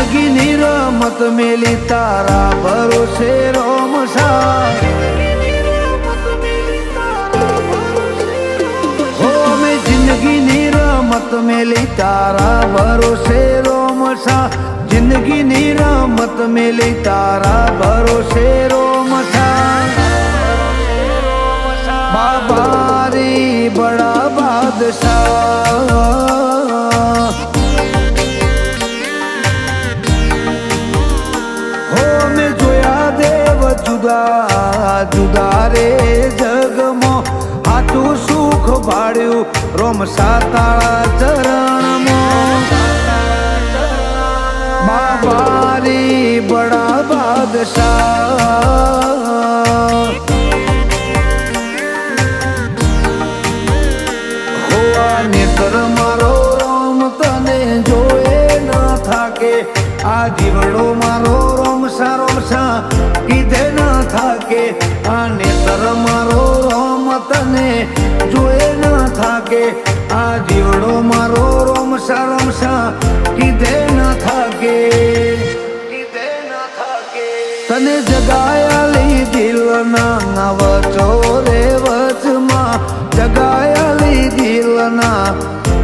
જિંદગીની રમત મેલી તારા ભરોસે રોમસા હો મેં જિંદગીની રમત મેલી તારા ભરોસે રોમસા જિંદગીની રમત મેલી તારા ભરોસે રોમસા બાબારી બડા બાદશાહ હો મેં જોયા દેવ જુદા જુદા રે જગમાં હાથું સુખ ભાડ્યું રોમસા તારા ચરણમાં બાબારી બડા બાદશાહ નેત્ર મારો રોમ તને જોએ ન થાકે આ જીવડો મારો રોમસા રોમસા કીધે ન થાકે આ નેત્ર મારો રોમ તને જોએ ન થાકે આ જીવડો મારો રોમસા રોમસા કીધે ન થાકે તને જગાયાલી દિલના વચો રે વચમાં જગાયાલી દિલના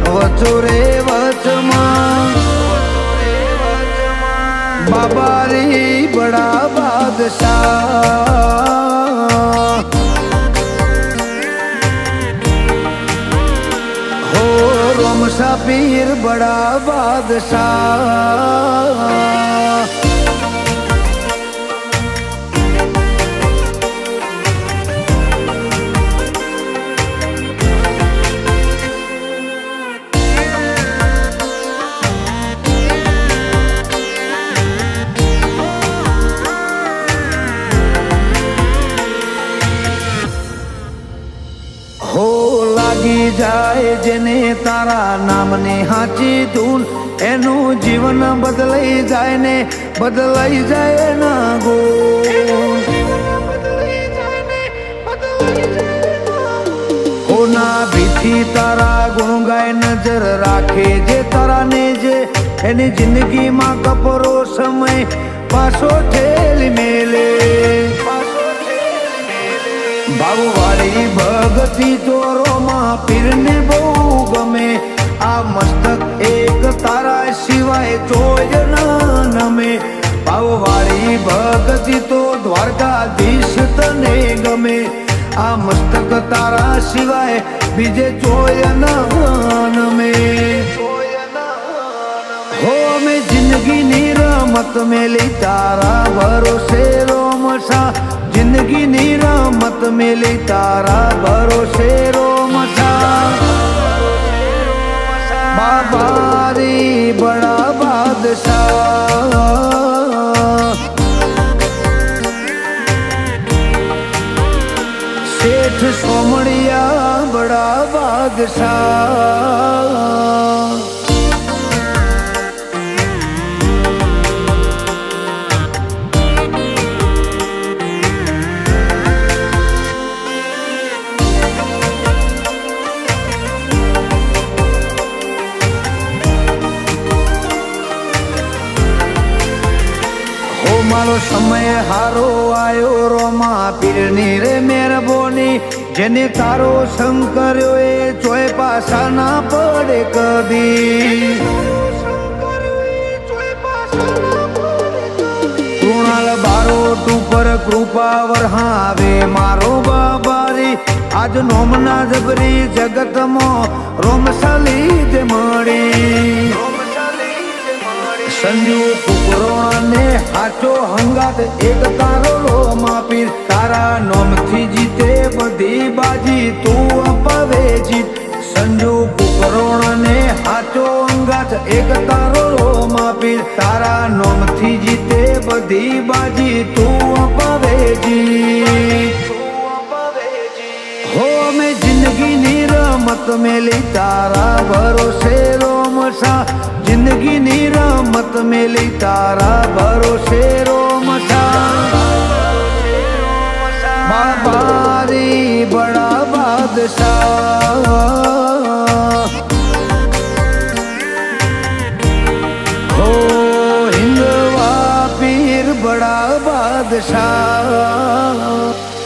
વચો રે વચમાં બાબારી બડા બાદશાહ હો રોમસા પીર બડા બાદશાહ લાગી જાય જેને તારા નામની હાચી ધૂન એનું જીવન બદલાઈ જાય ને બદલાઈ જાય ના ગુણ હોના ભીથી તારા ગુણ ગાય નજર રાખે જે તારા ને જે એની જિંદગીમાં કપરો સમય પાછો ઠેલી મેલે ભાવવાળી ભગતી ચોરોમાં પીરને બહુ ગમે આ મસ્તક એક તારા સિવાય ચોય ન નમે ભાવવાળી ભગતી તો દ્વારકાધીશ તને ગમે આ મસ્તક તારા સિવાય બીજે ચોય ન નમે હો મેં જિંદગીની રમત મેલી તારા ભરોસે રોમસા જિંદગીની રમત મેલી તારા ભરોસે રોમસા બાબારી બડા બાદશાહ શેઠ સોમણિયા બડા બાદશાહ મારો સમય હારો આયો રોમા પીરની રે મેરબોની જેને તારો સંગ કર્યો એ ચોય પાછા ના પડે કદી કૃણાલ બારોટ ઉપર કૃપા વરહાવે મારો બાબારી આજ નોમના જબરી જગતમાં રોમસાલી જે મળી સંજુ કુકરોને હાચો હંગાત એક તારો રોમા પીર તારા નોમથી જીતે બધી બાજી તું અપાવે જીત સંજુ કુકરોને હાચો હંગાત એક તારો રોમા પીર તારા નોમથી જીતે બધી બાજી તું અપાવે જીત હો મેં જિંદગીની રમત મેલી તારા ભરોસે રોમસા જિંદગીની રમત મેલી તારા ભરોસે રોમસા બાબારી બડા બાદશાહ હો આશા